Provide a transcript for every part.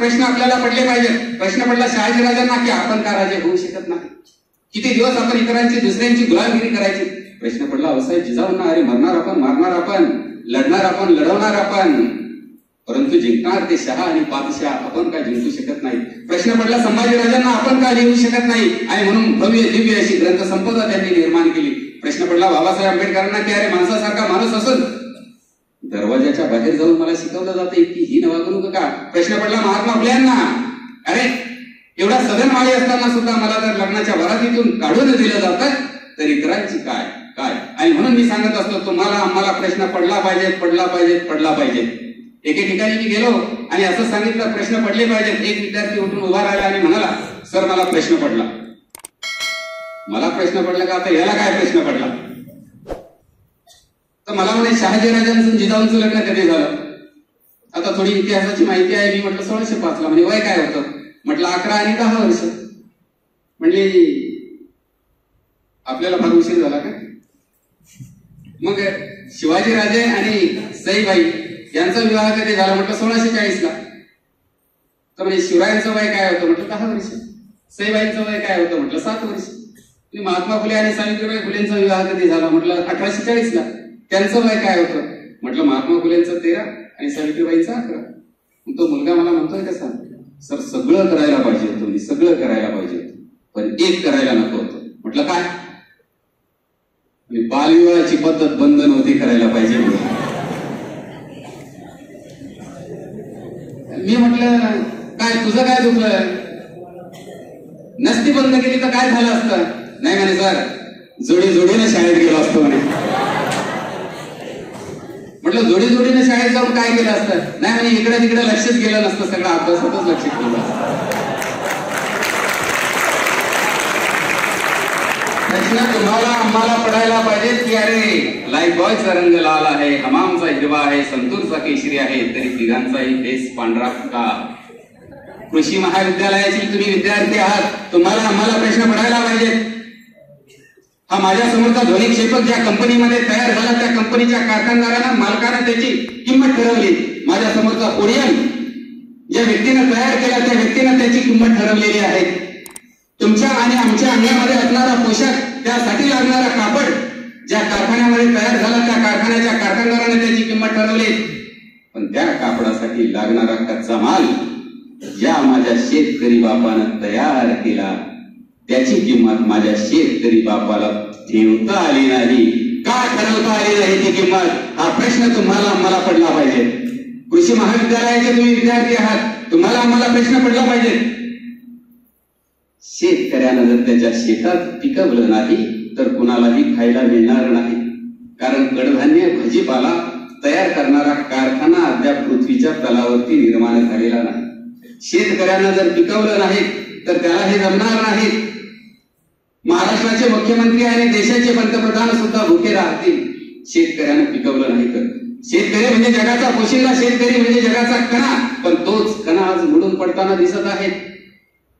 प्रश्न आपल्याला पडले पाहिजेत. प्रश्न पडला शहाजीराजांना की आपण का राजे होऊ शकत नाही. किती दिवस आपण इतरांची दुसऱ्यांची गुलामगिरी करायची. प्रश्न पडला अवसाय जिजाऊंना, अरे मरणार आपण, मारणार आपण, लढणार आपण, लढवणार आपण, परंतु जिंकणार ते शहा आणि पातशाह, आपण का जिंकू शकत नाही. प्रश्न पडला संभाजीराजांना, आपण का लिहू शकत नाही. आणि म्हणून भव्य दिव्य अशी ग्रंथ संपदा त्यांनी निर्माण केली. प्रश्न पडला बाबासाहेब आंबेडकरांना की अरे माणसासारखा माणूस असून दरवाजाच्या बाहेर जाऊन मला शिकवलं जातं की ही वागणूक का. प्रश्न पडला महात्मा फुलेंना, अरे एवढा सदन माळी असताना सुद्धा मला जर लग्नाच्या वरातीतून काढून दिलं जातं तर इतरांची काय काय. आणि म्हणून मी सांगत असतो तुम्हाला आम्हाला प्रश्न पडला पाहिजे, पडला पाहिजे, पडला पाहिजे. एके ठिकाणी मी गेलो आणि असं सांगितलं प्रश्न पडले पाहिजेत. एक विद्यार्थी उठून उभा राहिला आणि म्हणाला, सर मला प्रश्न पडला. मला प्रश्न पडला का, आता याला काय प्रश्न पडला. तर मला म्हणे शहाजीराजांचं जिजाऊंचं लग्न कधी झालं. आता थोडी इतिहासाची माहिती आहे. मी म्हटलं 1605 ला. म्हणजे वय काय होतं. म्हटलं 11 आणि 10 वर्ष. म्हणजे आपल्याला फार उशीर झाला का. मग शिवाजीराजे आणि सईबाई यांचा विवाह कधी झाला. म्हटलं 1640 ला. तर म्हणजे शिवरायांचं वय काय होतं. म्हटलं 10 वर्ष. सईबाईंचं वय काय होतं. म्हटलं 7 वर्ष. महात्मा फुले आणि सावित्रीबाई फुलेंचा विवाह कधी झाला. म्हटलं 1840 ला. त्यांचं वय काय होतं. म्हटलं महात्मा फुलेंचं 13 आणि सावित्रीबाईंचं 11. तो मुलगा मला म्हणतोय कसा, सर सगळं करायला पाहिजे होतं, मी सगळं करायला पाहिजे होतं, पण एक करायला नको होतं. म्हटलं काय. बालविवाहाची पद्धत बंद नव्हती करायला पाहिजे. मी म्हटलं काय तुझं काय दुखलं. नसती बंद केली तर काय झालं असतं. नाही म्हणे सर जोडी जोडीने शाळेत गेलो असतो म्हणे. म्हटलं जोडी जोडीने शाळेत जाऊन काय केलं असतं. नाही म्हणे इकडे तिकडे लक्षच गेलं नसतं, सगळं अभ्यासातच लक्ष केलं असतं. प्रश्न तुम्हाला आम्हाला पडायला पाहिजे की अरे लाईफ बॉयचा रंग लाल आहे, हमामचा हिरवा आहे, संतूरचा केशरी आहे, तरी तिघांचाही फेस पांढरा का. कृषी महाविद्यालयाचे तुम्ही विद्यार्थी आहात, तुम्हाला आम्हाला प्रश्न पडायला पाहिजे. हा माझ्या समोरचा ध्वनिक्षेपक ज्या कंपनीमध्ये तयार झाला त्या कंपनीच्या कारखानदारांना मालकानं त्याची किंमत ठरवली. माझ्या समोरचा पोडियम ज्या व्यक्तीनं तयार केला त्या व्यक्तीनं त्याची किंमत ठरवलेली आहे. तुमच्या आणि आमच्या अंगामध्ये असणारा पोशाख, त्यासाठी लागणारा कापड ज्या कारखान्यामध्ये तयार झाला त्या कारखान्याच्या कारखानदाराने त्याची किंमत ठरवली. पण त्या कापडासाठी लागणारा कच्चा माल ज्या माझ्या शेतकरी बापानं तयार केला त्याची किंमत माझ्या शेतकरी बापाला ठेवता आली नाही. का ठरवता आली नाही ती किंमत, हा प्रश्न तुम्हाला आम्हाला पडला पाहिजे. कृषी महाविद्यालयाचे तुम्ही विद्यार्थी आहात, तुम्हाला आम्हाला प्रश्न पडला पाहिजे. शेतकऱ्यानं जर त्याच्या शेतात पिकवलं नाही तर कुणालाही खायला मिळणार नाही. कारण कडधान्य भाजीपाला तयार करणारा कारखाना अद्याप पृथ्वीच्या तलावरती निर्माण झालेला नाही. शेतकऱ्यानं जर पिकवलं नाही तर त्याला हे जमणार नाही. महाराष्ट्राचे मुख्यमंत्री आणि देशाचे पंतप्रधान सुद्धा भुके राहतील शेतकऱ्यानं पिकवलं नाही तर. शेतकरी म्हणजे जगाचा पोशिंदा, शेतकरी म्हणजे जगाचा कणा. पण तोच कणा आज मुडून पडताना दिसत आहे.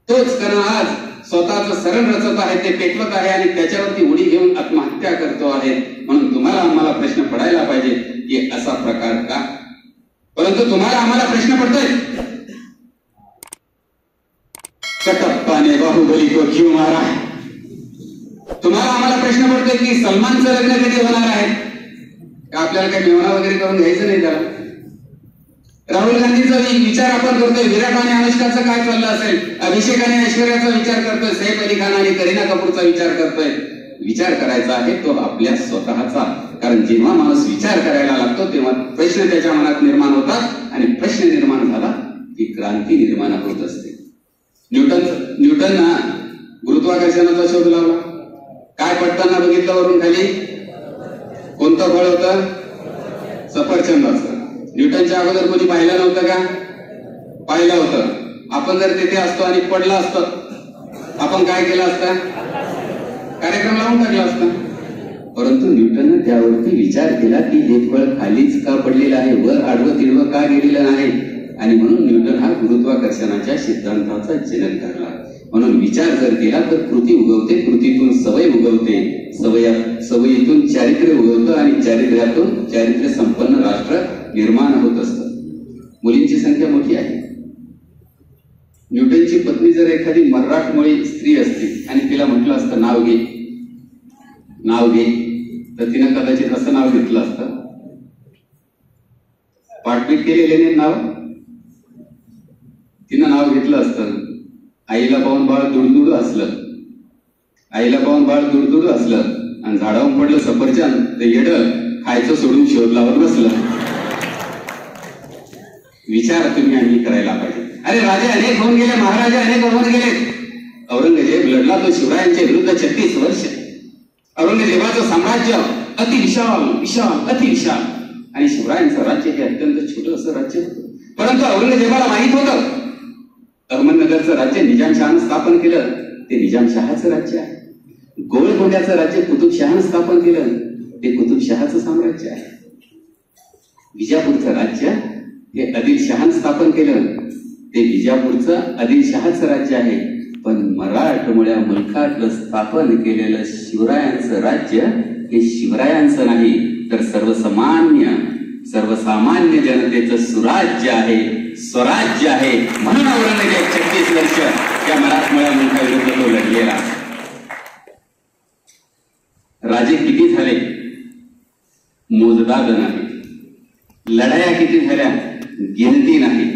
तोच कणा आज स्वतःच सरण रचत आहे, ते पेटवत आहे आणि त्याच्यावरती उडी घेऊन आत्महत्या करतो आहे. म्हणून तुम्हाला आम्हाला प्रश्न पडायला पाहिजे की असा प्रकार का. परंतु तुम्हाला आम्हाला प्रश्न पडतोय कटप्पा ने बाहुबली को क्यों मारा. तुम्हाला आम्हाला प्रश्न पडतोय की सलमानचं लग्न कधी होणार आहे का. आपल्याला काही मेवणा वगैरे करून घ्यायचं नाही त्याला. राहुल गांधीचा विचार आपण करतोय, विराट आणि अनुष्काचं काय चाललं असेल, अभिषेक आणि ऐश्वर्याचा विचार करतोय, सैफ अली खान आणि करीना कपूरचा विचार करतोय. विचार करायचा आहे तो आपल्या स्वतःचा. कारण जेव्हा माणूस विचार करायला लागतो तेव्हा प्रश्न त्याच्या मनात निर्माण होतात आणि प्रश्न निर्माण झाला की क्रांती निर्माण होत असते. न्यूटन गुरुत्वाकर्षणाचा शोध लावला. काय पडताना बघितलं वरून खाली, कोणतं फळ होतं, सफरचंदाचं. न्यूटनच्या अगोदर कोणी पाहिलं नव्हतं का, पाहिलं होतं. आपण जर तिथे असतो आणि पडला असतो आपण काय केलं असतं, कार्यक्रम लावून टाकला असता. परंतु न्यूटनने त्यावरती विचार केला की हे फळ खालीच का पडलेलं आहे, वर आडवं तिडवं का गेलेलं नाही. आणि म्हणून न्यूटन हा गुरुत्वाकर्षणाच्या सिद्धांताचा जनक ठरला. म्हणून विचार जर केला तर कृती उगवते, कृतीतून सवय उगवते, सवयीतून चारित्र्य उगवतं आणि चारित्र्यातून चारित्र्य संपन्न राष्ट्र निर्माण होत असतं. मुलींची संख्या मोठी आहे न्यूटनची पत्नी जर एखादी मराठमोळी स्त्री असती आणि तिला म्हटलं असतं नाव घे, नाव घे, तर तिनं कदाचित असं नाव घेतलं असतं. पाठपीठ केलेले नाव तिनं नाव घेतलं असतं. आईला पाहून बाळ दुडदुड असलं, आईला पाहून बाळ दुडदुड असलं आणि झाडावून पडलं सफरचंद, तर येडं खायचं सोडून शोध लावत बसलं. विचार तुम्ही आम्ही करायला पाहिजे. अरे राजे अनेक होऊन गेले, महाराजे अनेक होऊन गेले. औरंगजेब लढला तो शिवरायांच्या विरुद्ध 36 वर्ष. औरंगजेबाचं साम्राज्य अतिविशाल विशाल अतिविशाल आणि शिवरायांचं राज्य हे अत्यंत छोटं असं राज्य होतं. परंतु औरंगजेबाला माहित होतं अहमदनगरचं राज्य निजामशहानं स्थापन केलं ते निजामशहाचं राज्य आहे. गोळकोंड्याचं राज्य कुतुबशहानं स्थापन केलं ते कुतुबशहाचं साम्राज्य आहे. विजापूरचं राज्य हे आदिलशहानं स्थापन केलं ते विजापूरचं आदिलशहाचं राज्य आहे. पण मराठमोळ्या मुलखात स्थापन केलेलं शिवरायांचं राज्य हे शिवरायांचं नाही, तर सर्वसामान्य जनतेचं सुराज्य आहे, स्वराज्य आहे. म्हणून औरंगजेब 36 वर्ष या मराठमोळ्या मुलखाविरुद्ध तो लढलेला. राजे किती झाले मोजदाद नाही, लढाया किती झाल्या गिनती नाही.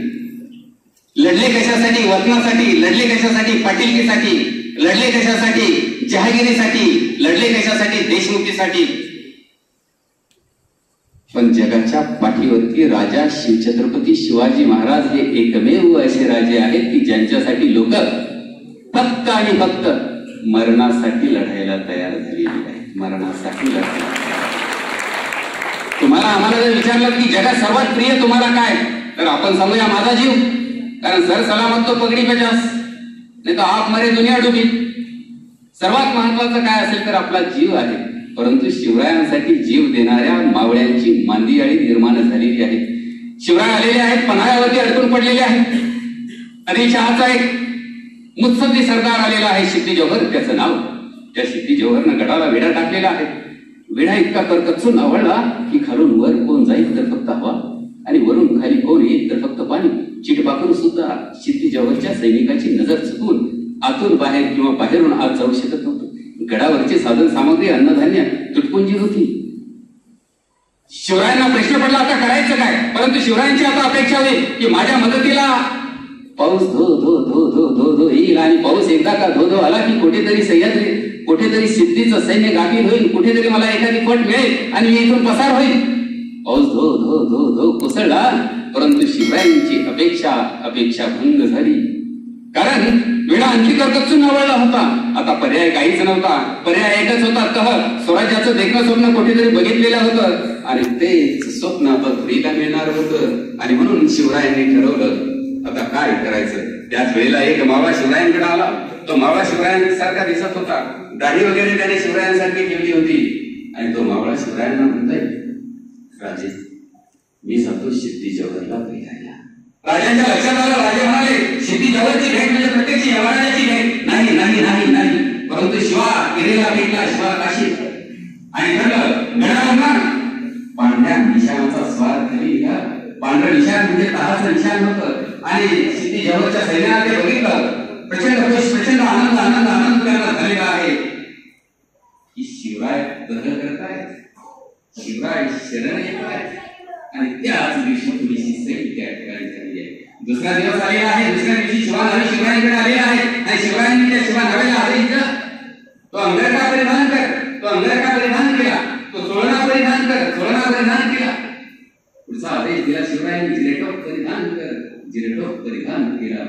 लढले कशासाठी? वतनासाठी. लढले कशासाठी? पाटीलकीसाठी. लढले कशासाठी? जहागिरीसाठी. लढले कशासाठी? देशमुखीसाठी. पण जगाच्या पाठीवरती राजा शिवछत्रपती शिवाजी महाराज हे एकमेव असे राजे आहेत की ज्यांच्यासाठी लोक फक्त आणि फक्त मरणासाठी लढायला तयार झालेली आहेत. मरणासाठी लढायला. तुम्हाला आम्हाला जर विचारलं की जगात सर्वात प्रिय तुम्हाला काय, तर आपण सांगूया माझा जीव. कारण सर सलामत तो पगडी पचास, नाही तर आप मरे दुनिया डुबी. सर्वात महत्वाचं काय असेल तर आपला जीव आहे. परंतु शिवरायांसाठी जीव देणाऱ्या मावळ्यांची मांदियाळी निर्माण झालेली आहे. शिवराय आलेले आहेत, पन्हाळ्यावरती अडकून पडलेले आहेत. आदिलशहाचा एक मुत्सद्दी सरदार आलेला आहे, सिद्दी जोहर त्याचं नाव. त्या सिद्दी जोहरनं गडाला वेढा टाकलेला आहे. वेढा इतका करकचून आवडला की खालून वर कोण जाईल तर फक्त हवा आणि वरून खाली कोण येईल तर फक्त पाणी. चिटपाकरून सुद्धा सिद्दी जोहरच्या सैनिकाची नजर चुकून आतून बाहेर किंवा बाहेरून आत जाऊ शकत नव्हतं. गडावरची साधन सामग्री अन्नधान्य तुटपुंजी होती. शिवरायांना प्रश्न पडला आता करायचं काय. परंतु शिवरायांची आता अपेक्षा होती की माझ्या मदतीला पाऊस धो धो धो धो धो धो येईल आणि पाऊस एकदा का धो धो आला की कुठेतरी सह्याद्री, कुठेतरी सिद्धीचं सैन्य गाफील होईल, कुठेतरी मला एखादी फट मिळेल आणि मी इथून पसार होईल. पाऊस धो धो धो धो कोसळला. परंतु शिवरायांची अपेक्षा भंग झाली. कारण वेळा आणखी करकचून आवडला होता. आता पर्याय काहीच नव्हता. पर्याय एकच होता, तह स्वराज्याचं देखणं स्वप्न कुठेतरी बघितलेलं होतं आणि तेच स्वप्न आता घडीला मिळणार होतं. आणि म्हणून शिवरायांनी ठरवलं आता काय करायचं. त्याच वेळेला एक मावळा शिवरायांकडे आला. तो मावळा शिवरायांसारखा दिसत होता. दाढी वगैरे त्याने शिवरायांसारखी ठेवली होती. आणि तो मावळा शिवरायांना म्हणतोय, राजे मी जातो सिद्दी जोहरला भेटायला. राजांच्या लक्षात आलं. राजे म्हणाले सिद्दी जोहरची भेट म्हणजे प्रत्यक्ष यमराजाची भेट नाही नाही नाही नाही. परंतु शिवा गिरीला भेटला, शिवा काशीत. आणि ठरलं गडावर पांढऱ्या निशाणाचा स्वार खाली घ्या. पांढरं निशाण म्हणजे तहाचं निशाण होतं. आणि सिद्दी जोहरच्या सैन्याला ते बघितलं. प्रचंड आनंद आनंद आनंद त्यांना झालेला आहे की शिवराय दह करताय, शिवराय शरण येत आहे. आणि त्याच दिवशी थोडीशी सैल त्या ठिकाणी झाली आहे. दुसरा दिवस आलेला आहे. दुसऱ्या दिवशी शिवा नावे शिवरायांकडे आलेला आहे. आणि शिवरायांनी त्या शिवा नावेला आदेश तो अंगरखा परिधान कर, तो अंगरखा परिधान केला. तो चोळणा परिधान कर, चोळणा परिधान केला. पुढचा आदेश दिला शिवरायांनी जिरेटोप परिधान कर, जिरेटोप परिधान केला.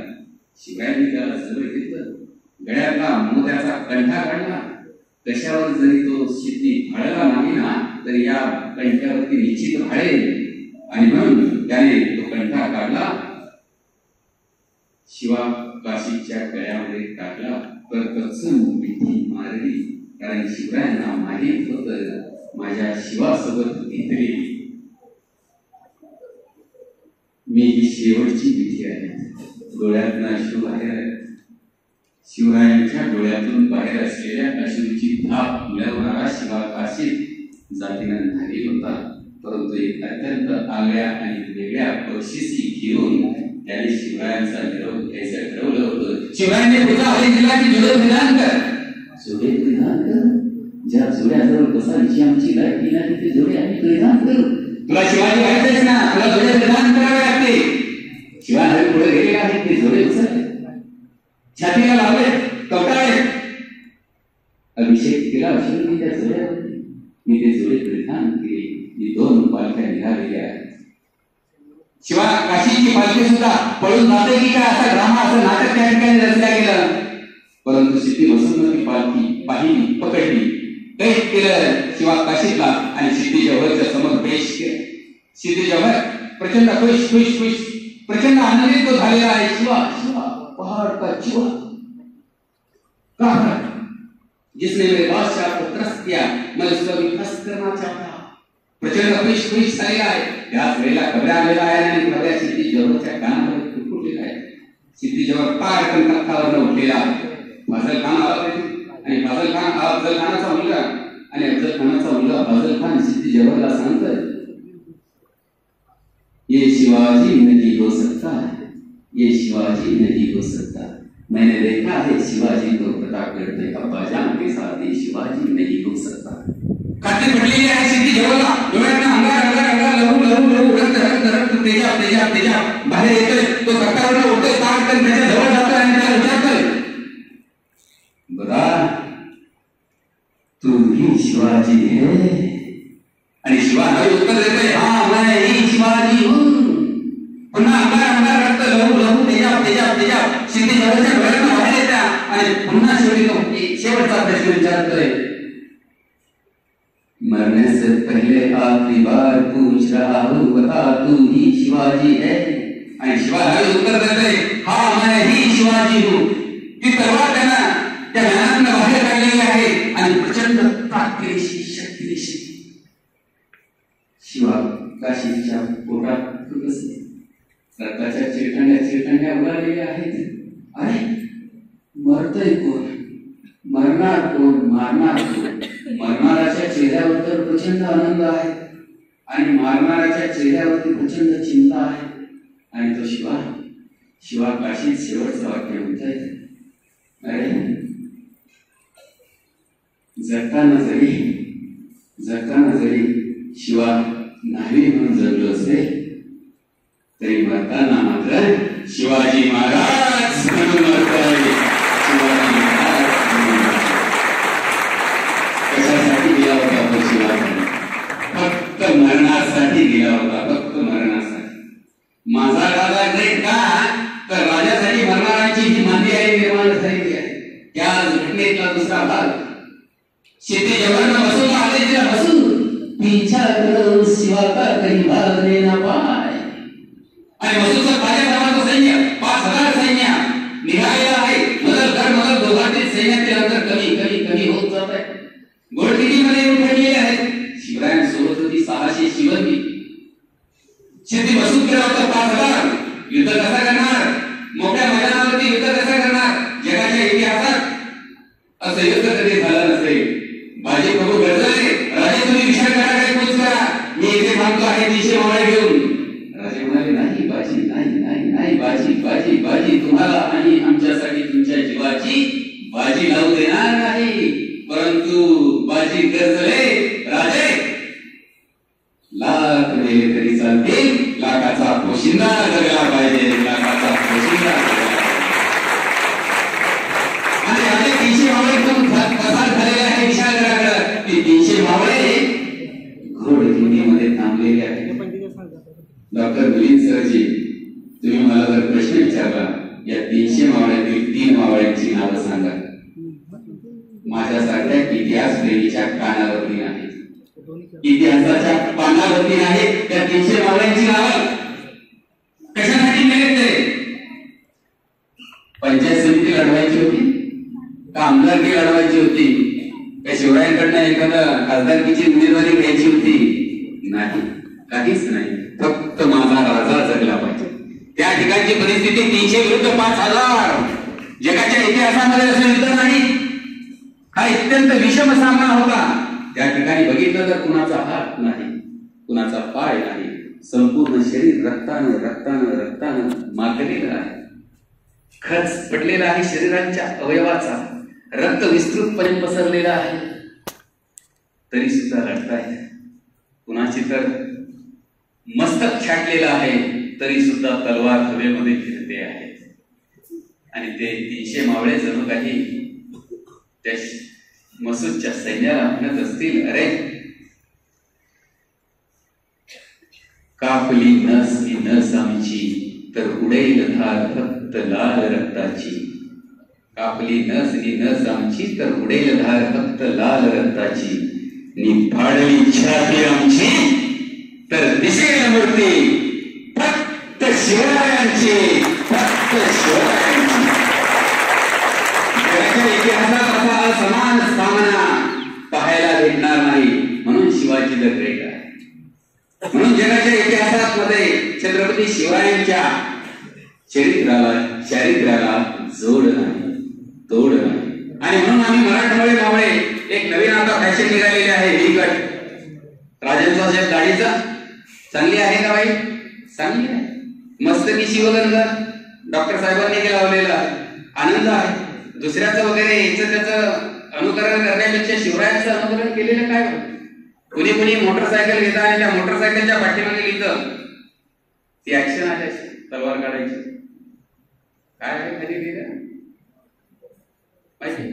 शिवरायांनी त्याला सगळं घेतलं. गळ्यातला मोत्याचा कंठा काढला. कशावर जरी तो सिद्धी भाळला नाही ना तरी या कंठ्यावरती निश्चित भाळेल. आणि म्हणून त्याने तो कंठा काढला. शिवा काशीच्या गळ्यामध्ये टाकला. तर कचून मिठी मारली. कारण शिवरायांना माहीत होत माझ्या शिवासोबत घेतली मी ही शेवटची विधी आहे. डोळ्यातून अश्रू बाहेर आहे. शिवरायांच्या डोळ्यातून बाहेर असलेल्या अश्रूची धाप मिळवणारा शिवा काशीत जातीनं नाही होता. परंतु एक अत्यंत आगळ्या आणि वेगळ्या बक्षिसी घेऊन त्याने शिवरायांचा निरोप घ्यायचं ठरवलं होतं. शिवरायांनी पुढचा आदेश दिला की जुळे विधान कर. जुळे विधान कर. ज्या जुळ्याजवळ बसायची आमची लायकी नाही ते जुळे आम्ही परिधान करू. तुला शिवाजी व्हायचंच ना, तुला जुळे विधान करावे लागते. शिवाय पुढे गेलेले आहेत ते जुळे बसले, छातीला लावले, कवटाळे, अभिषेक केला अश्विनी त्या जुळ्यावरती. मी ते जुळे परिधान केले. मी 2 पालख्या निघालेल्या आहेत. शिवाय काशीची पालखी सुद्धा पळून जाते की काय असा ड्रामा, असं नाटक त्या ठिकाणी रचल्या गेलं. परंतु सिद्धी बसून ती पालखी पाहिली, पकडली, कैद केलं शिवा काशीतला आणि सिद्धी जवळच्या समोर पेश केलं. सिद्धी जवळ प्रचंड खुश खुश खुश प्रचंड आनंदित तो झालेला आहे. शिवा शिवा पहाड़ का चिवा, कहा जिसने मेरे बादशाह को त्रस्त किया मैं उसको भी त्रस्त करना चाहता. प्रचंड खुश खुश झालेला आहे. त्याच वेळेला खबऱ्या आलेला आहे आणि खबऱ्या सिद्धी जवळच्या कानामध्ये फुटफुटलेला आहे. सिद्धी जवळ पायटन तख्तावर उठलेला आहे. फाजल खान आला आणि फाजल खान अफजल खानाचा मुलगा आणि अफजल खानाचा मुलगा फाजल खान सिद्धी जवळला सांगतोय, ये शिवाजी नहीं हो सकता, ये शिवाजी नहीं हो सकता. मैंने देखा है शिवाजी को प्रतापगढ़ में अब्बाजान के साथ ये शिवाजी नहीं हो सकता. खाते पडलेली आहे सिद्धी जवळला. डोळ्यातून अंगार अंगार अंगार लहू लहू लहू रक्त रक्त रक्त तेजाब तेजाब तेजाब बाहेर येतोय. तो तख्तावर उठतोय, ताकद त्याच्या जवळ जातोय आणि त्याला विचारतोय, बता तू ही शिवाजी है? आणि शिवाजी उत्तर देतोय, हाँ मैं ही शिवाजी हूँ. पुन्हा अंगार अंगार रक्त लहू लहू तेजाब तेजाब तेजाब सिद्धी जवळच्या डोळ्यातून बाहेर येत्या आणि पुन्हा शेवटचा प्रश्न विचारतोय, मरने से पहले आखिरी बार पूछ रहा हूँ, बता तू ही शिवाजी है? आणि शिवाजी उत्तर देतोय, हाँ मैं ही शिवाजी हूँ. ती तलवार त्यांना त्या ज्ञानातून बाहेर काढलेली आहे आणि प्रचंड ताकदीशी शक्तीशी शिवा काशीच्या पोटात बसले. रक्ताच्या चिरखंड्या उडालेल्या आहेत. अरे मरतोय कोण, मरणार कोण, मारणार कोण? मरणाऱ्याच्या चेहऱ्यावर तर प्रचंड आनंद आहे आणि मारणाऱ्याच्या चेहऱ्यावरती प्रचंड चिंता आहे. आणि तो शिवा काशीत शेवटचं वाक्य म्हणतोय, अरे जगताना जरी शिवा नाही म्हणून जगलो असते तरी मरताना मात्र शिवाजी महाराज म्हणून मरतोय. शिवाजी महाराज कशासाठी गेला होता तो शिवाजी? फक्त मरणासाठी गेला होता, फक्त मरणासाठी. माझा राजा ग्रेट का? तर राजासाठी मरणाऱ्यांची जी मांदी आहे निर्माण झालेली आहे. त्या घटनेतला दुसरा भाग, सिद्धी जवळनं बसून आले तिला बसून पीछा करो शिवा का कहीं भागने ना पाए. आणि मसूदचा ताजा नावाचं सैन्य 5000 सैन्य निघालेला आहे. मदत दोघांतील सैन्यातील अंतर कमी कमी कमी होत जात आहे. घोडदीडीमध्ये येऊन ठरलेले आहेत. शिवरायांसोबत होती 600 शिवंगी. सिद्धी मसूद केला होता 5000. युद्ध कसा करणार? मोठ्या मैदानावरती युद्ध कसा करणार? जगाच्या इतिहासात असं युद्ध कधी झालं नसेल. बाजी प्रभू गरजले, राजे तुम्ही विचार करा, काय पोच करा, मी इथे थांबतो आहे 300 मावळे घेऊन. राजे म्हणाले, नाही बाजी, नाही नाही नाही बाजी बाजी बाजी तुम्हाला आणि आमच्यासाठी तुमच्या जीवाची बाजी लावू देणार नाही. परंतु बाजी गरजले राजे, लाख मेले तरी चालतील, लाखाचा पोशिंदा जगला पाहिजे, लाखाचा पोशिंदा जगला पाहिजे. आणि राजे 300 मावळे घेऊन पसार झालेले आहे विशाळगडाकडे. ते 300 मावळे घोडदीडीमध्ये थांबलेले आहेत. डॉक्टर मिलिंद सरजी, तुम्ही मला जर प्रश्न विचारला, या 300 मावळ्यातील 3 मावळ्यांची नावं सांगा. माझ्यासारख्या इतिहास प्रेमीच्या कानावरती नाही, इतिहासाच्या पानावरती नाही. त्या 300 मावळ्यांची नावं कशासाठी मिळत नाही? पंचायत समिती लढवायची होती का आमदारकी लढवायची होती का शिवरायांकडनं एखादा खासदारकीची उमेदवारी घ्यायची होती? नाही, काहीच नाही. फक्त माझा राजा जगला पाहिजे. त्या ठिकाणची परिस्थिती 300 विरुद्ध 5000. जगाच्या इतिहासामध्ये असं युद्ध नाही. हा अत्यंत विषम सामना होता. त्या ठिकाणी बघितलं तर कुणाचा हात नाही, कुणाचा पाय नाही, संपूर्ण शरीर रक्तानं रक्तानं रक्तानं माखलेलं आहे. खच पडलेला आहे शरीराच्या अवयवाचा, रक्त विस्तृतपणे पसरलेला आहे, तरी सुद्धा रडताय. कुणाची तर मस्तक छाटलेलं आहे, तरी सुद्धा तलवार हवेमध्ये फिरते आहे. आणि ते 300 मावळे जणू काही त्या मसूदच्या सैन्याला म्हणत असतील, अरे कापली नस ही नस आमची, तर उडेल धार फक्त लाल रक्ताची. कापली नस ही नस आमची, तर उडेल धार फक्त लाल रक्ताची. नि फाडली छाती आमची, तर दिसेल मूर्ती फक्त शिवरायांची, फक्त शिवरायांची. जगाच्या इतिहासात असा असमान सामना पाहायला भेटणार नाही, म्हणून शिवाजी द ग्रेट आहे. म्हणून जगाच्या इतिहासात मध्ये छत्रपती शिवरायांच्या चारित्र्याला जोड नाही, तोड नाही. आणि म्हणून आम्ही मराठमोळे मावळे एक नवीन आता फॅशन निघालेली आहे, ही कट राजेंद्र साहेब गाडीचा. चांगली आहे का बाई? चांगली आहे. मस्तकी शिवगंध डॉक्टर साहेबांनी लावलेला आनंद आहे. दुसऱ्याचं वगैरे याचं त्याचं अनुकरण करण्यापेक्षा शिवरायांचं अनुकरण केलेलं काय? कुणी कुणी मोटरसायकल घेतात आणि त्या मोटरसायकलच्या पाठीमागे लिहितं ती ऍक्शन आहे, तलवार काढायची. काय आहे खाली लिहिलं माहिती?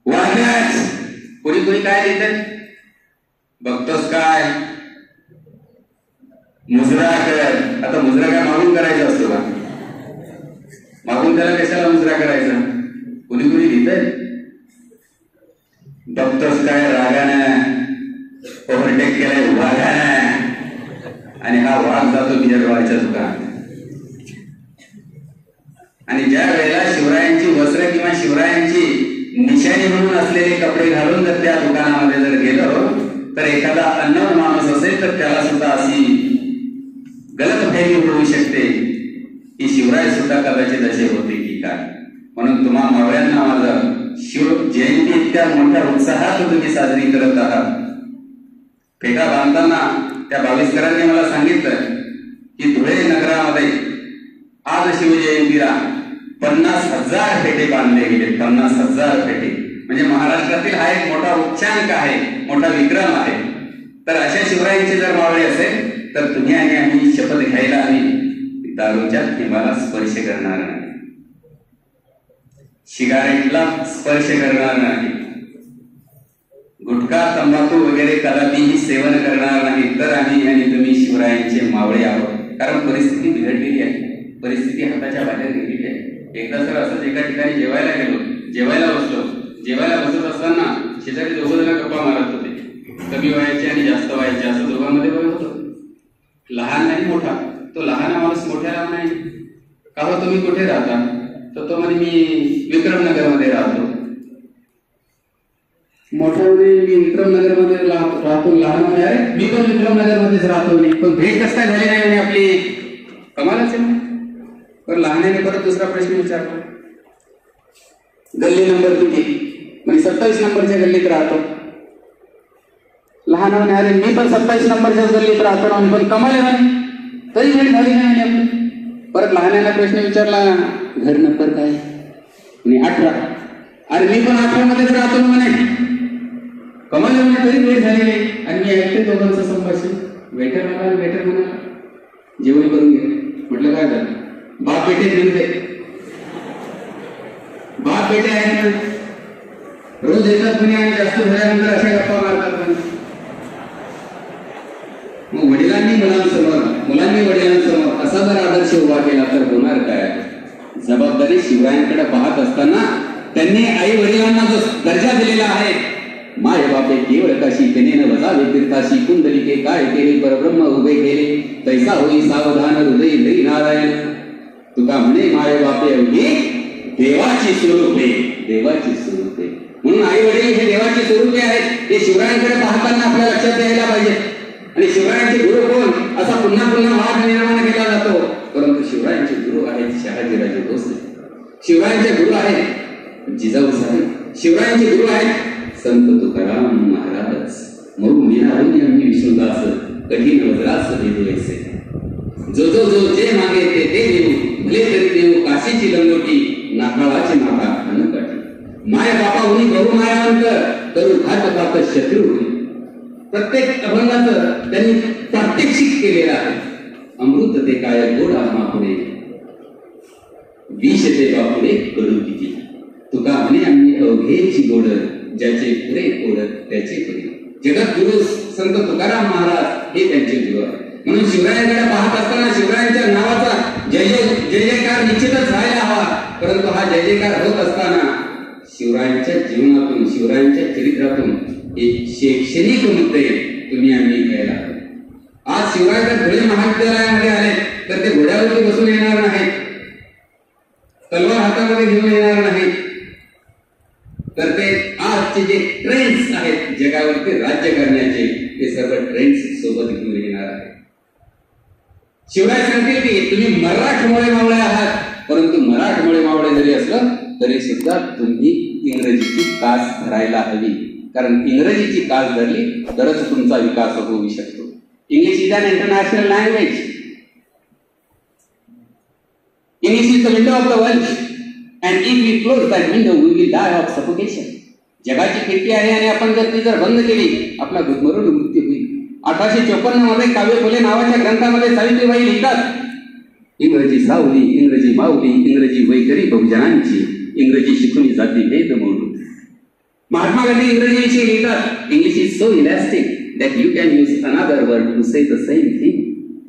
वागच कुणी कुणी काय लिहित बघतोस काय? मुजरा कर. आता मुजरा काय मागून करायचा असतो का? मागून त्याला कशाला मुजरा करायचा? कुणी कुणी लिहित बघतोस काय? रागानं ओव्हरटेक केलाय वाघानं, आणि हा वाघ जातो बियरवाळच्या दुकानात. आणि ज्या वेळेला शिवरायांची वस्त्र किंवा शिवरायांची निशाणी म्हणून असलेले कपडे घालून जर त्या दुकानामध्ये जर गेलो, तर एखादा अननोन माणूस असेल तर त्याला सुद्धा अशी गलतफहमी होऊ शकते की शिवराय सुद्धा कदाचित असे होते की काय. म्हणून तुम्हा मावळ्यांना माझं शिव जयंती इतक्या मोठ्या उत्साहात तुम्ही साजरी करत आहात. फेटा बांधताना त्या बावीसकरांनी मला सांगितलं की धुळे नगरामध्ये आज शिवजयंतीला 50,000 फेटे बांधले गेले. 50,000 फेटे म्हणजे महाराष्ट्रातील हा एक मोठा उच्चांक आहे, मोठा विक्रम आहे. तर अशा शिवरायांचे जर मावळे असेल तर तुम्ही आणि आम्ही शपथ घ्यायला हवी, दारूच्या थेंबाला स्पर्श करणार नाही, सिगारेटला स्पर्श करणार नाही, गुटखा तंबाखू वगैरे कदापिही सेवन करणार नाही. तर आम्ही आणि तुम्ही शिवरायांचे मावळे आहोत. कारण परिस्थिती बिघडलेली आहे, परिस्थिती हाताच्या बाहेर गेलेली आहे. एकदा सर असंच एका ठिकाणी जेवायला गेलो, जेवायला बसत असताना शेजारी दोघं जण गप्पा मारत होते. कमी वयाचे आणि जास्त वयाचे असं दोघांमध्ये वय होतं. लहान नाही मोठा. तो लहान माणूस मोठ्याला म्हणे, का हो तुम्ही कुठे राहता? तर तो म्हणे मी विक्रमनगरमध्ये राहतो. मोठा म्हणे मी विक्रमनगरमध्ये राहतो. लहान म्हणे अरे मी पण विक्रमनगरमध्येच राहतो. पण भेट कसं काय झाली नाही म्हणे आपली. कमालच आहे. पण लहानाने परत दुसरा प्रश्न विचारला, गल्ली नंबर किती? म्हणजे 27 नंबरच्या गल्लीत राहतो. लहान म्हणे अरे मी पण 27 नंबरच्या गल्लीत राहतो ना. पण कमाल आहे म्हणे, तरी भेट झाली नाही आपली. परत लहानाला प्रश्न विचारला, घर नंबर काय? म्हणे 18. अरे मी पण 18 मध्येच राहतो म्हणे. कमाल आहे म्हणे, तरी भेट झाली नाही. आणि मी ऐकते दोघांचं संभाषण. वेटर आला, वेटर म्हणाला जेवण करून घे. म्हटलं काय झालं? बाप बेटे फिरते, बाप बेटे आहेत रोज येतात म्हणे आणि जास्त झाल्यानंतर अशा गप्पा मारतात म्हणे. मग वडिलांनी मुलांनी वडिलांसमोर असा जर आदर्श उभा केला तर होणार काय? जबाबदारी शिवरायांकडे पाहत असताना त्यांनी आई वडिलांना जो दर्जा दिलेला आहे, माय बापे केवळ काशी तेने वजावे तीर्थाशी कुंडलिके काय केले परब्रह्म उभे केले तैसा होई सावधान हृदय हरी नारायण. तुका म्हणे माय बापे अवघी देवाची स्वरूपे, देवाची स्वरूपे. म्हणून आई वडील हे देवाची स्वरूपे आहेत. हे शिवरायांकडे पाहताना आपल्या लक्षात यायला पाहिजे. आणि शिवरायांचे गुरु कोण असा पुन्हा पुन्हा वाद निर्माण केला जातो. परंतु शिवरायांचे गुरु आहेत शहाजीराजे भोसले. शिवरायांचे गुरु आहेत जिजाऊ साहेब. शिवरायांचे गुरु आहेत संत तुकाराम महाराज. मऊ मीनावनी आम्ही विष्णुदास कठीण वज्रास देऊ ऐसे जो जो जो जे मागे ते देऊ भले तरी देऊ काशीची लंगोटी नाकाळाची माता अनकटी माय बापा हुनी बहुमायावंत करू घात पात शत्रू प्रत्येक अभंगाचं त्यांनी प्रात्यक्षिक केलेलं आहे. अमृत ते काय गोड आत्मा पुढे विष ते बापुढे कडू किती तुका म्हणे आम्ही अवघेची गोड ज्याचे पुढे कोड त्याचे पुढे. जगद्गुरु संत तुकाराम महाराज हे त्यांचे गुरु आहे. म्हणून शिवरायांकडे पाहत असताना शिवरायांच्या नावाचा जय जयकार निश्चितच व्हायला हवा. परंतु हा जय जयकार होत असताना शिवरायांच्या जीवनातून शिवरायांच्या चरित्रातून एक शैक्षणिक मुद्दे तुम्ही आम्ही घ्यायला हवे. आज शिवराय धुळे महाविद्यालयामध्ये आले तर ते घोड्यावरती बसून येणार नाहीत, तलवार हातामध्ये घेऊन येणार नाहीत, तर ते आजचे जे ट्रेंड्स आहेत जगावरती राज्य करण्याचे ते सर्व ट्रेंड्स सोबत घेऊन येणार आहेत. शिवराय सांगतील की तुम्ही मराठमोळे मावळे आहात, परंतु मराठमोळे मावळे जरी असलं तरी सुद्धा तुम्ही इंग्रजीची कास धरायला हवी. कारण इंग्रजीची कास धरली तरच तुमचा विकास होऊ शकतो. English is an international language. English is the window of the world and if we close that window we will die of suffocation. जगाची खिडकी आहे आणि आपण जर ती बंद केली आपला गुदमरून मृत्यू होईल. 1854 मध्ये काव्य फुले नावाच्या ग्रंथामध्ये सावित्रीबाई लिहितात इंग्रजी सावली इंग्रजी माऊली इंग्रजी वैखरी बहुजनांची इंग्रजी शिकून जाती भेद मोडू. महात्मा गांधी इंग्रजीविषयी लिहितात English is so elastic that you can use another word to say the same thing.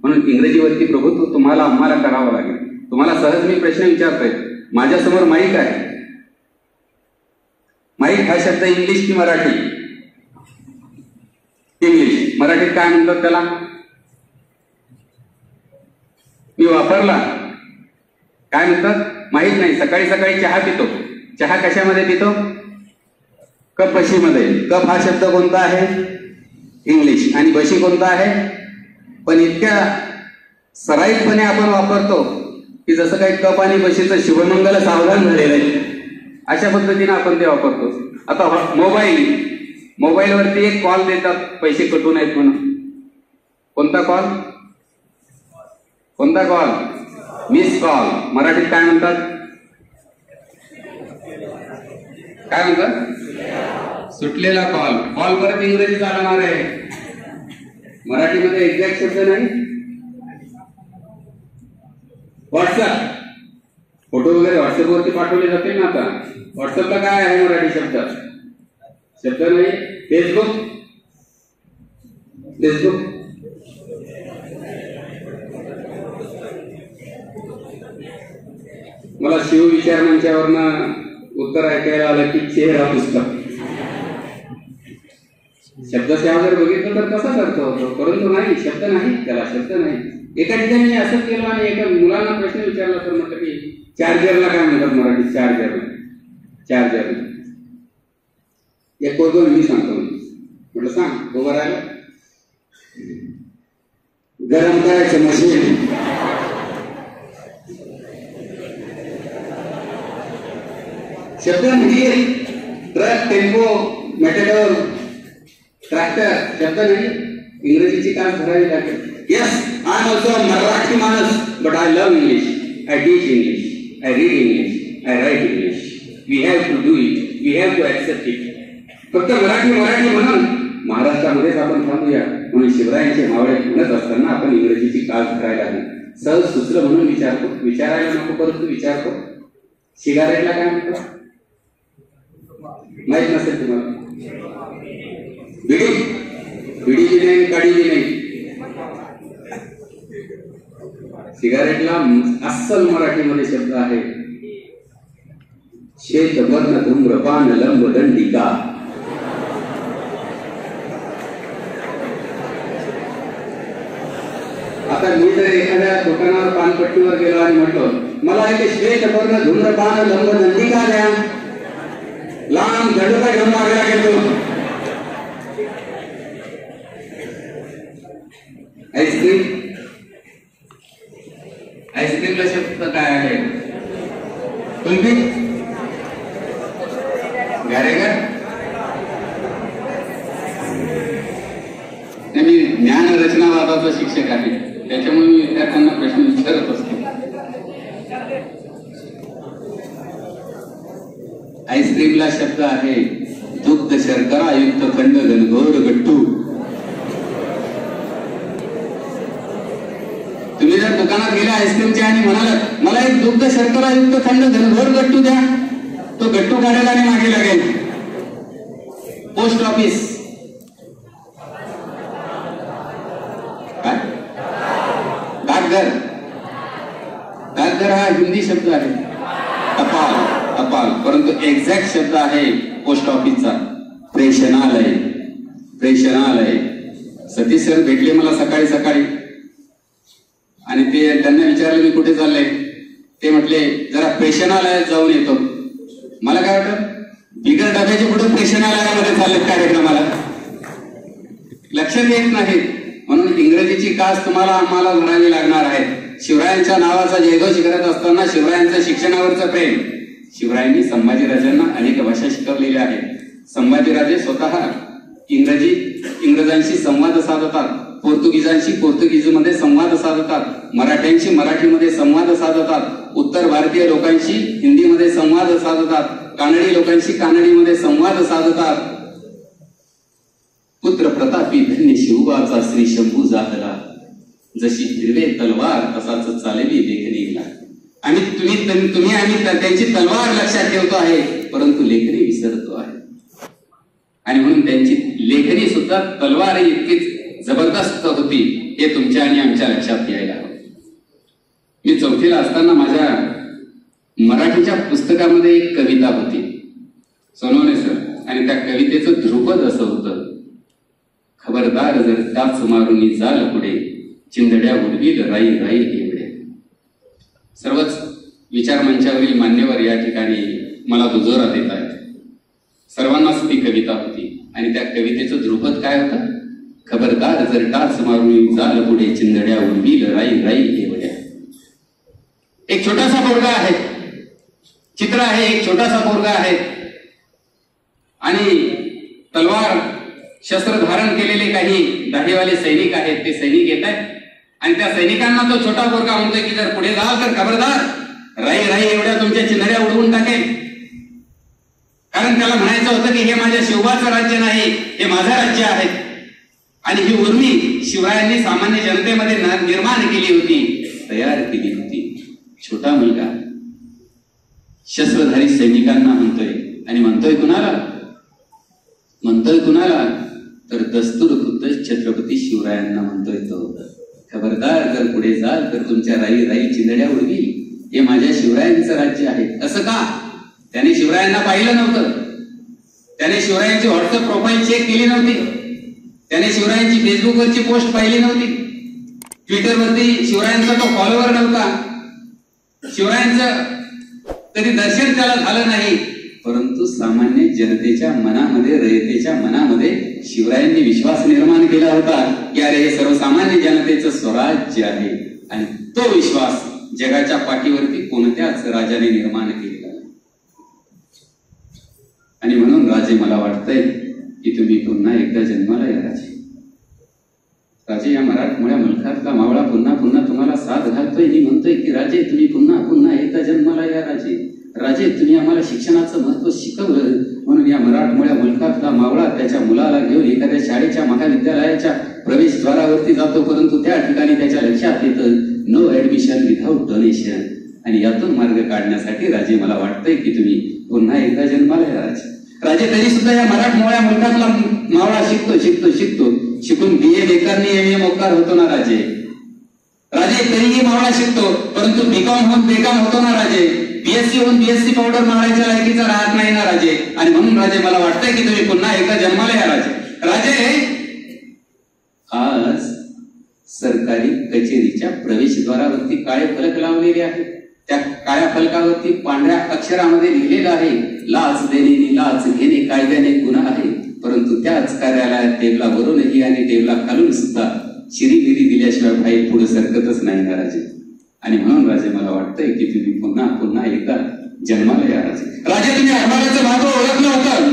म्हणून इंग्रजीवरती प्रभुत्व तुम्हाला आम्हाला करावं लागेल. तुम्हाला सहज मी प्रश्न विचारतोय. माझ्यासमोर माईक आहे. माईक हा शब्द इंग्लिश की मराठी? इंग्लिश. मराठीत काय म्हणतात त्याला? मी वापरला काय म्हणतात माहित नाही. सकाळी सकाळी चहा पितो. चहा कशामध्ये पितो? कप बशीमध्ये. कप हा शब्द कोणता आहे? इंग्लिश. आणि बशी कोणता आहे? पण इतक्या सराईतपणे आपण वापरतो की जसं काही कप आणि बशीचं शुभमंगल सावधान झालेलं आहे अशा पद्धतीने आपण ते वापरतो. आता मोबाईलवरती एक कॉल देतात पैसे कटू नयेत म्हणून. कोणता कॉल? कोणता कॉल? Miss call. मराठीत काय म्हणतात? काय म्हणतात? सुटलेला कॉल. कॉल परत इंग्रजी चालणार आहे. मराठीमध्ये एक्झॅक्ट शब्द नाही. व्हॉट्सअप. फोटो वगैरे व्हॉट्सअपवरती पाठवले जातील ना. आता व्हॉट्सअपला काय आहे मराठी शब्द? शब्द नाही. फेसबुक. फेसबुक मला शिव विचार मंचावरनं उत्तर ऐकायला आलं की चेहरा पुस्तक. शब्दसेवा जर बघितलं तर कसा अर्थ होतो, परंतु नाही. शब्द नाही त्याला. शब्द नाही. एका ठिकाणी असं केलं आणि एका मुलांना प्रश्न विचारला तर म्हटलं की चार्जरला काय म्हणतात मराठीत? चार्जर. एक कोण मी सांगतो. म्हटलं सांग. उभं राहिलं. गरम करायचं मशीन. शब्द म्हणजे ट्रक, टेम्पो, मेटॅडोर, ट्रॅक्टर. शब्द नाही. इंग्रजीची कास धरावी लागेल. Yes, I am also Marathi माणूस but I love English. I teach English. I read English. I write English. We have to do it. We have to accept it. फक्त मराठी म्हणून महाराष्ट्रामध्येच आपण थांबूया. म्हणून शिवरायांचे मावळे म्हणत असताना आपण इंग्रजीची कास धरायला हवी. सहज सुचलं म्हणून विचारतो. विचारायला नको परंतु विचारतो. सिगारेटला काय म्हणतात? माहित नसेल तुम्हाला. बिडी बी नाही, काडी बी नाही. सिगारेटला अस्सल मराठीमध्ये शब्द आहे श्वेतवर्ण धूम्रपान लंब दंडिका. आता मी जर एखाद्या दुकानावर पानपट्टीवर गेलो आणि म्हटलो मला इथे श्वेतवर्ण धूम्रपान लंब दंडिका द्या, लांब दंडका घेऊन मागायला गेलो. आईस्क्रीम. आईस्क्रीमला शब्द काय आहे? कुल्फी. गॅरेगर. नावाचा शिक्षक आहे, त्याच्यामुळे मी विद्यार्थ्यांना प्रश्न विचारत असतो. आईस्क्रीमला शब्द आहे दुग्ध शर्करा युक्त थंड घनघोर गट्टू. तुम्ही जर दुकानात गेल्या आईस्क्रीमच्या आणि म्हणालात मला एक दुग्ध शर्करा युक्त थंड घनघोर गट्टू द्या, तो गट्टू काढायला आणि मागे लागेल. पोस्ट ऑफिस काय, डाकघर. डाकघर हा हिंदी शब्द आहे, टपाल टपाल, परंतु एक्झॅक्ट शब्द आहे पोस्ट ऑफिसचा प्रेषणालय. प्रेषणालय. सतीश सर भेटले मला सकाळी सकाळी आणि त्यांना विचारलं मी कुठे चाललंय, ते म्हटले जरा प्रेषणालयात जाऊन येतो. मला काय वाटतं बिगर डब्याचे पुढे प्रेषणालयामध्ये चाललेत कार्यक्रमाला, लक्षात येत नाही. म्हणून इंग्रजीची कास तुम्हाला आम्हाला धरावी लागणार आहे. शिवरायांच्या नावाचा जयघोष करत असताना शिवरायांचं शिक्षणावरचं प्रेम. शिवरायांनी संभाजीराजांना अनेक भाषा शिकवलेल्या आहेत. संभाजीराजे स्वतः इंग्रजांशी संवाद साधतात, पोर्तुगीजांशी पोर्तुगीजमध्ये संवाद साधतात, मराठ्यांशी मराठीमध्ये संवाद साधतात, उत्तर भारतीय लोकांशी हिंदीमध्ये संवाद साधतात, कानडी लोकांशी कानडीमध्ये संवाद साधतात. पुत्र प्रतापी धन्य शिवबाचा श्री शंभू जाहला, जशी हिरवे तलवार तसाच चालवी लेखणीला. तुम्ही आम्ही त्यांची तलवार लक्षात ठेवतो आहे, परंतु लेखणी विसरतो आहे. आणि म्हणून त्यांची लेखणी सुद्धा तलवार इतकीच जबरदस्त होती, हे तुमच्या आणि आमच्या लक्षात यायला हवं. मी चौथीला असताना माझ्या मराठीच्या पुस्तकामध्ये एक कविता होती, सोनवणे सर, आणि त्या कवितेचं ध्रुपद असं होतं, खबरदार जर टाच मारून जाल पुढे, चिंधड्या उडवील राई राई एवढे. सर्वच विचारमंचावरील मान्यवर या ठिकाणी मला दुजोरा देत आहेत. सर्वांनाच ती कविता होती आणि त्या कवितेचं ध्रुपद काय होतं, खबरदार जर टाच मारून जाल पुढे, चिंधड्या उडवील राई राई एवढ्या. एक छोटासा पोरगा आहे, चित्र आहे, एक छोटासा पोरगा आहे आणि तलवार शस्त्र धारण केलेले काही दाढीवाले सैनिक आहेत. ते सैनिक येत आहेत आणि त्या सैनिकांना तो छोटा पोरगा म्हणतोय की जर पुढे जाल तर खबरदार राई राई एवढ्या तुमच्या चिंधड्या उडवून टाकेल. कारण त्याला म्हणायचं होतं की हे माझ्या शिवबाचं राज्य नाही, हे माझं राज्य आहे. आणि ही उर्मी शिवरायांनी सामान्य जनतेमध्ये निर्माण केली होती, तयार केली होती. छोटा मुलगा शस्त्रधारी सैनिकांना म्हणतोय, आणि म्हणतोय कुणाला तर दस्तूर खुद्द छत्रपती शिवरायांना म्हणतोय तो, खबरदार जर पुढे जाल तर तुमच्या राई राई चिंधड्या उडवी, हे माझ्या शिवरायांचं राज्य आहे. असं का? त्याने शिवरायांना पाहिलं नव्हतं, त्याने शिवरायांची व्हॉट्सअप प्रोफाईल चेक केली नव्हती, त्याने शिवरायांची फेसबुकवरची पोस्ट पाहिली नव्हती, ट्विटरवरती शिवरायांचा तो फॉलोअर नव्हता, शिवरायांचं कधी दर्शन त्याला झालं नाही. परंतु सामान्य जनतेच्या मनामध्ये, रयतेच्या मनामध्ये शिवरायांनी विश्वास निर्माण केला होता की अरे हे सर्वसामान्य जनतेचं स्वराज्य आहे. आणि तो विश्वास जगाच्या पाठीवरती कोणत्याच राजाने निर्माण केलेला नाही. आणि म्हणून राजे, मला वाटतंय की तुम्ही पुन्हा एकदा जन्माला या राजे. राजे, या मराठमोळ्या मुलखातला मावळा पुन्हा पुन्हा तुम्हाला साथ घालतोय. मी म्हणतोय की राजे, तुम्ही पुन्हा पुन्हा एकदा जन्माला या राजे. राजे, तुम्ही आम्हाला शिक्षणाचं महत्व शिकवलं, म्हणून या मराठमोळ्या मुलखातला मावळा त्याच्या मुलाला घेऊन एखाद्या शाळेच्या महाविद्यालयाच्या प्रवेशद्वारावरती जातो, परंतु त्या ठिकाणी त्याच्या लक्षात येतं नो ऍडमिशन विथआउट डोनेशन. आणि यातून मार्ग काढण्यासाठी राजे, मला वाटतंय की तुम्ही पुन्हा एकदा जन्माला या राजे. राजे, तरी सुद्धा या मराठमोळ्या मुलखातला मावळा शिकतो शिकून BA बेकारनी MM ओकार होतो ना राजे. राजे, तरीही मावळा शिकतो, परंतु BCom होऊन बेकाम होतो ना राजे. BSc होऊन BSc पावडर मारायच्या लायकीचा राहत नाही ना राजे. आणि म्हणून राजे, मला वाटतंय की तुम्ही पुन्हा एकदा जन्माला या राजे. राजे, आज सरकारी कचेरीच्या प्रवेशद्वारावरती काळे फलक लावलेले आहेत. त्या काळ्या फलकावरती पांढऱ्या अक्षरामध्ये लिहिलेलं आहे, लाच देणे नि लाच घेणे कायद्याने गुन्हा आहे. परंतु त्याच कार्यालयात टेबलावरूनही आणि टेबला खालून सुद्धा शिरीबिरी दिल्याशिवाय फाईल पुढे सरकतच नाही ना राजे. आणि म्हणून राजे, मला वाटतंय की तुम्ही पुन्हा पुन्हा एकदा जन्माला या राजे. राजे, तुम्ही आरमाराचं महत्व ओळखलं होतं,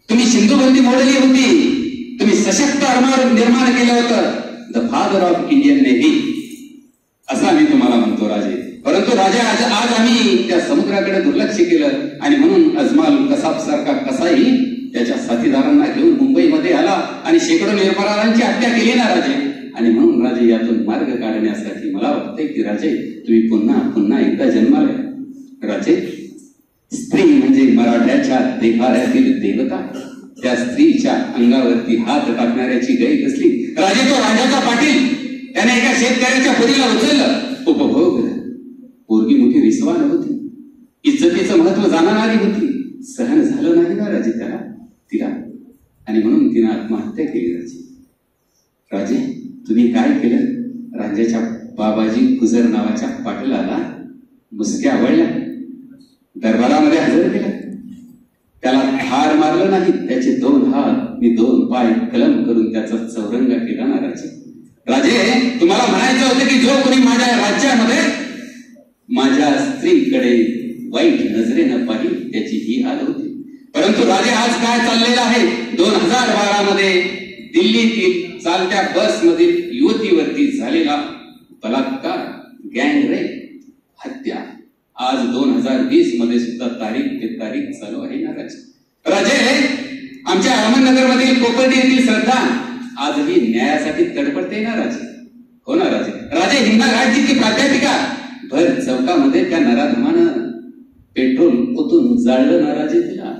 तुम्ही सिंधुबंदी मोडली होती, तुम्ही सशक्त आरमार निर्माण केलं होतं. The father of Indian navy असं आम्ही तुम्हाला म्हणतो राजे. परंतु राजा आज आम्ही त्या समुद्राकडे दुर्लक्ष केलं आणि म्हणून अजमाल कसाब सारखा कसाही त्याच्या साथीदारांना घेऊन मुंबईमध्ये आला आणि शेकडो निरपराधांची हत्या केली ना राजे. आणि म्हणून राजे यातून मार्ग काढण्यासाठी मला वाटतंय की राजे तुम्ही पुन्हा पुन्हा एकदा जन्माला. राजे स्त्री म्हणजे मराठ्याच्या देव्हाऱ्यातील देवता. त्या स्त्रीच्या अंगावरती हात टाकणाऱ्याची गै कसली. राजे तो राजाचा पाटील त्याने एका शेतकऱ्याच्या पुरीला उचललं. उपभोग पोरगी मोठी रिसवान होती. इज्जतीचं महत्व जाणणारी होती. सहन झालं नाही ना राजे त्याला तिला आणि म्हणून तिने आत्महत्या केली. राजे तुम्ही काय केलं. राजाच्या बाबाजी गुजर नावाच्या पाटलाला मुसक्या आवडल्या. दरबारामध्ये हजर केलं. त्याला ठार मारलं नाही. त्याचे 2 हात मी 2 पाय कलम करून त्याचा चौरंग केला ना राजे. राजे तुम्हाला म्हणायचं होतं की जो कोणी माझ्या राज्यामध्ये माझ्या स्त्रीकडे वाईट नजरेनं पाहिली त्याची ही हाल होती. परंतु राजे आज काय चाललेलं आहे. 2012 मध्ये दिल्लीतील चालत्या बस मधील युवतीवरती झालेला बलात्कार, गँग रेप, हत्या आज 2020 मध्ये सुद्धा तारीख पे तारीख चालू आहे ना राजे. राजे आमच्या अहमदनगर मधील कोपर्डी येथील श्रद्धा आजही न्यायासाठी तडपडते ना राजे. हो ना राजे. राजे हिंदा घाटची ती प्राध्यापिका भर चौकामध्ये त्या नराधमानं पेट्रोल ओतून जाळलं ना राजे. तिला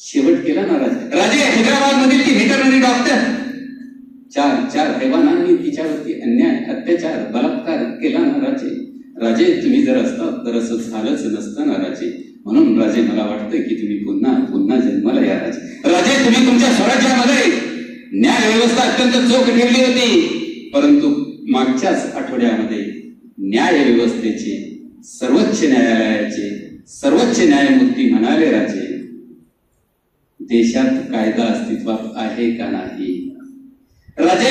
शेवट केला ना राजे. राजे हैदराबाद मधील ती व्हेटरनरी डॉक्टर 4 हैवानांनी तिच्यावरती अन्याय, अत्याचार, बलात्कार केला ना राजे. राजे तुम्ही जर असतात तर असं झालंच नसतं ना राजे. म्हणून राजे मला वाटतं की तुम्ही पुन्हा पुन्हा जन्माला या राजे. राजे तुम्ही तुमच्या स्वराज्यामध्ये न्याय व्यवस्था अत्यंत चोख ठेवली होती. परंतु मागच्याच आठवड्यामध्ये न्याय व्यवस्थेचे, सर्वोच्च न्यायालयाचे सर्वोच्च न्यायमूर्ती म्हणाले राजे देशात कायदा अस्तित्वात आहे का नाही. राजे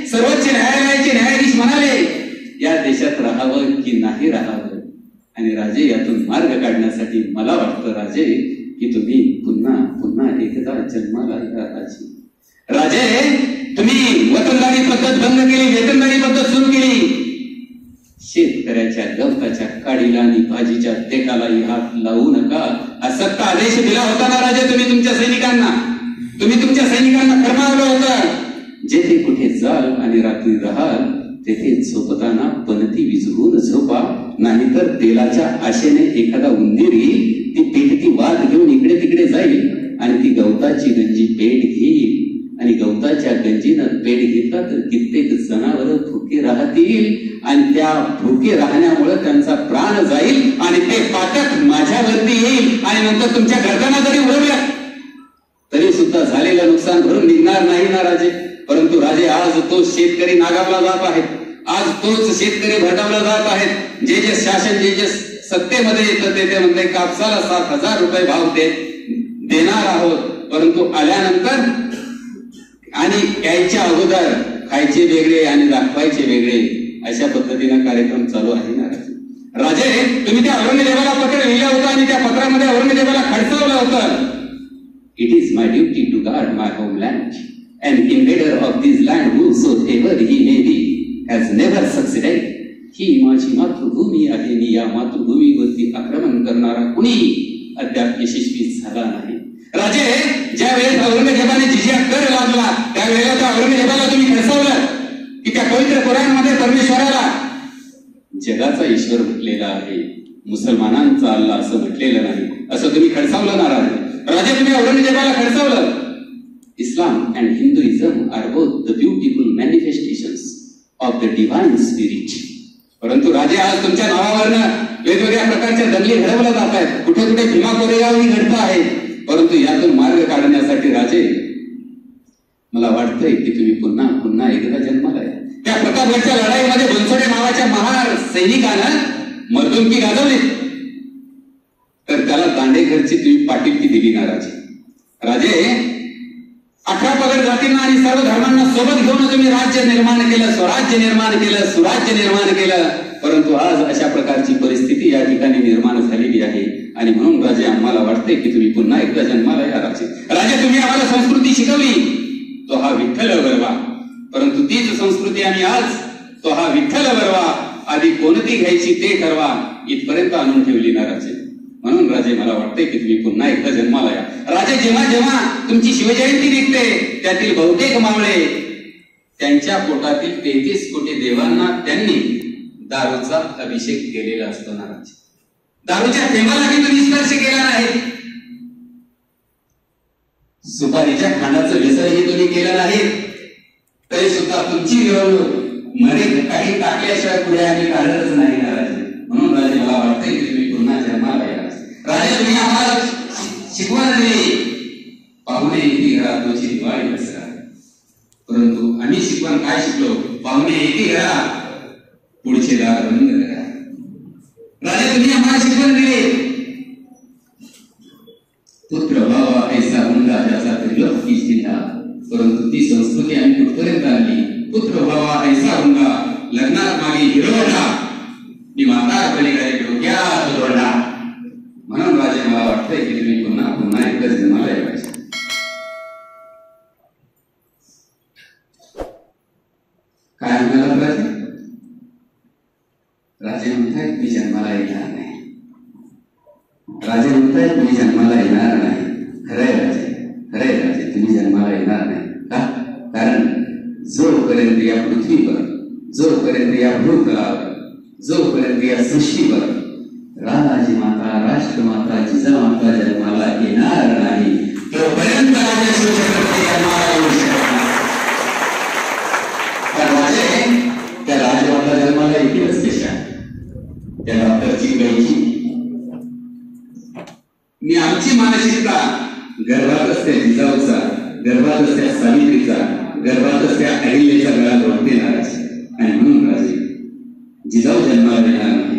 सर्वोच्च न्यायालयाचे न्यायाधीश म्हणाले या देशात राहावं की नाही राहावं. आणि राजे यातून मार्ग काढण्यासाठी मला वाटतं राजे की तुम्ही पुन्हा पुन्हा एकदा जन्माला या राजे. राजे तुम्ही वतनदारी पद्धत बंद केली, वेतनदारी पद्धत सुरू केली. शेतकऱ्याच्या गवताच्या काडीला आणि भाजीच्या देठालाही हात लावू नका असा आदेश दिला होता ना राजे. तुम्ही तुमच्या सैनिकांना फरमावलं होतं जेथे कुठे जाल आणि रात्री राहाल तेथे झोपताना पणती विझवून झोपा, नाहीतर तेलाच्या आशेने एखादा उंदीर येईल, ती पेटती वाद घेऊन इकडे तिकडे जाईल आणि ती गवताची गंजी पेट घेईल आणि गवताच्या गंजीनं पेट घेतला तर कित्येक जनावर भुके राहतील आणि त्या भुके राहण्यामुळे त्यांचा प्राण जाईल आणि ते पातक माझ्यावरती येईल आणि नंतर तुमच्या गर्दना जरी उडवल्या तरी सुद्धा झालेलं नुकसान भरून निघणार नाही ना राजे. परंतु राजे आज तो शेतकरी नागावला जात आहे. आज तोच शेतकरी भरडावला जात आहेत. जे जे शासन जे जे सत्तेमध्ये येतं ते म्हणते कापसाला 7,000 रुपये भाव देणार आहोत. परंतु आल्यानंतर आणि यायच्या अगोदर खायचे वेगळे आणि दाखवायचे वेगळे अशा पद्धतीनं कार्यक्रम चालू आहे ना राजे. राजे तुम्ही त्या औरंगजेबाला पत्र लिहिलं होतं आणि त्या पत्रामध्ये औरंगजेबाला खडसावलं होतं. It is my duty to guard my homeland. An invader of this land whosoever he may be has never succeeded. ही माझी मातृभूमी आहे. मी या मातृभूमीवरती आक्रमण करणारा कुणी अद्याप यशस्वी झाला नाही. राजे ज्या वेळेस औरंगजेबाने जिजिया कर लावला त्यावेळेला त्या औरंगजेबाला तुम्ही खडसावलं की त्या पवित्र कुराणमध्ये परमेश्वराला जगाचा ईश्वर म्हटलेला आहे, मुसलमानांचा अल्लाह असं म्हटलेलं नाही, असं तुम्ही खडसावलं ना राजे. राजे तुम्ही औरंगजेबाला खडसावलं. Islam and Hinduism are both the beautiful manifestations of the divine spirit. परंतु राजे आज तुमच्या नावावरनं वेगवेगळ्या प्रकारच्या दंगली घडवल्या जात आहेत. कुठे कुठे भीमा कोरेगावही घडत आहे. परंतु यातून मार्ग काढण्यासाठी राजे मला वाटतंय की तुम्ही पुन्हा पुन्हा एकदा जन्माला या. त्या प्रतापगडच्या लढाईमध्ये बनसोडे नावाच्या महार सैनिकानं मर्दुमकी गाजवली तर त्याला दांडेघरची तुम्ही पाटीलकी दिली ना राजे. राजे 18 पगड जातींना आणि सर्व धर्मांना सोबत घेऊन तुम्ही राज्य निर्माण केलं, स्वराज्य निर्माण केलं, सुराज्य निर्माण केलं. परंतु आज अशा प्रकारची परिस्थिती या ठिकाणी निर्माण झालेली आहे आणि म्हणून राजे आम्हाला वाटते की तुम्ही पुन्हा एकदा जन्माला या राजे. राजे तुम्ही आम्हाला संस्कृती शिकवली तो हा विठ्ठल गरबा. परंतु तीच संस्कृती आणि आज तो हा विठ्ठल बरवा, आधी कोणती घ्यायची ते ठरवा, इथपर्यंत आणून ठेवली ना राजे. म्हणून राजे मला वाटतंय की तुम्ही पुन्हा एकदा जन्माला या. राजे जेव्हा जेव्हा तुमची शिवजयंती निघते, त्यातील बहुतेक मावळे त्यांच्या पोटातील 33 कोटी देवांना त्यांनी दारूचा अभिषेक केलेला असतो ना राजे. दारूच्या थेंबालाही तुम्ही स्पर्श केला नाही, सुपारीच्या खांडाचं व्यसनही तुम्ही केलं नाही, तरी सुद्धा तुमची निवडणूक मध्ये काही टाकल्याशिवाय पुढे आम्ही काढतच नाही ना राजे. म्हणून राजे मला वाटतंय की तुम्ही पुन्हा जन्माला या. राजे तुम्ही आम्हाला शिकवण दिली, पाहुणे येते घरात तुझी दिवाळी दसरा. परंतु आम्ही शिकवण काय शिकलो? पाहुणे येते घरात पुढचे दार बंद करा. राजे तुम्ही आम्हाला शिकवण दिली, पुत्र व्हावा ऐसा हुंडा ज्याचा त्रिलोकी जिल्हा. परंतु ती संस्कृती आम्ही कुठपर्यंत आणली? पुत्र व्हावा ऐसा हुंडा, लग्नात मागे हिरोडा, मी माता पलीकडे डोक्यात दोडा. म्हणून राजे मला वाटतंय की तुम्ही पुन्हा पुन्हा एकदा जन्माला यायचे. काय म्हणाला राजे? राजे म्हणतायत मी जन्माला येणार नाही. राजे म्हणतायत मी जन्माला येणार नाही. खरंय राजे, खरंय राजे, तुम्ही जन्माला येणार नाही. का? कारण जोपर्यंत या पृथ्वीवर, जोपर्यंत या भूतलावर, जोपर्यंत या सृष्टीवर राजमाता, राष्ट्रमाता, जिजामाता जन्माला येणार नाही, तोपर्यंत राजे शिवछत्रपती जन्माला येऊ शकणार. राजे त्या राजमाता जन्माला येतीलच कशा? त्या डॉक्टरची गायची. मी आमची मानसिकता गर्भातच त्या जिजाऊचा, गर्भातच त्या सावित्रीचा, गर्भातच त्या अहिल्याच्या गळा जोडते ना राजे. आणि म्हणून राजे जिजाऊ जन्माला येणार नाही,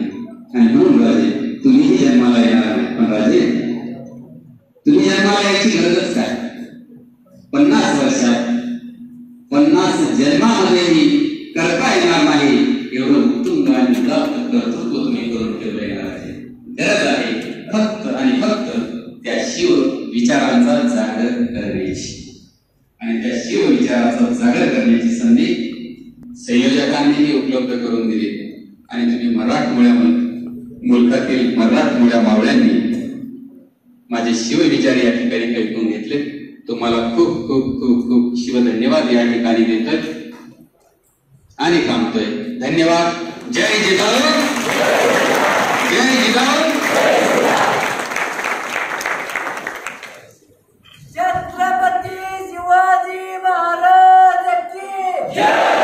आणि म्हणून राजे तुम्हीही जन्माला येणार नाही. पण राजे तुम्ही जन्माला यायची गरजच काय? 50 वर्षात 50 जन्मामध्येही करता येणार नाही एवढं उत्तुंग आणि उदात्त कर्तृत्व तुम्ही करून ठेवलंय ना राजे. गरज आहे फक्त आणि फक्त त्या शिव विचारांचा जागर करण्याची, आणि त्या शिव विचाराचा जागर करण्याची संधी संयोजकांनीही उपलब्ध करून दिली. आणि तुम्ही मराठमोळ्या मुलखातील मराठमोळ्या मावळ्यांनी माझे शिव विचार या ठिकाणी ऐकून घेतले. तुम्हाला खूप खूप खूप खूप शिव धन्यवाद या ठिकाणी देतोय आणि थांबतोय. धन्यवाद. जय जिजाऊ, जय जिजाऊ. छत्रपती शिवाजी महाराज की जय.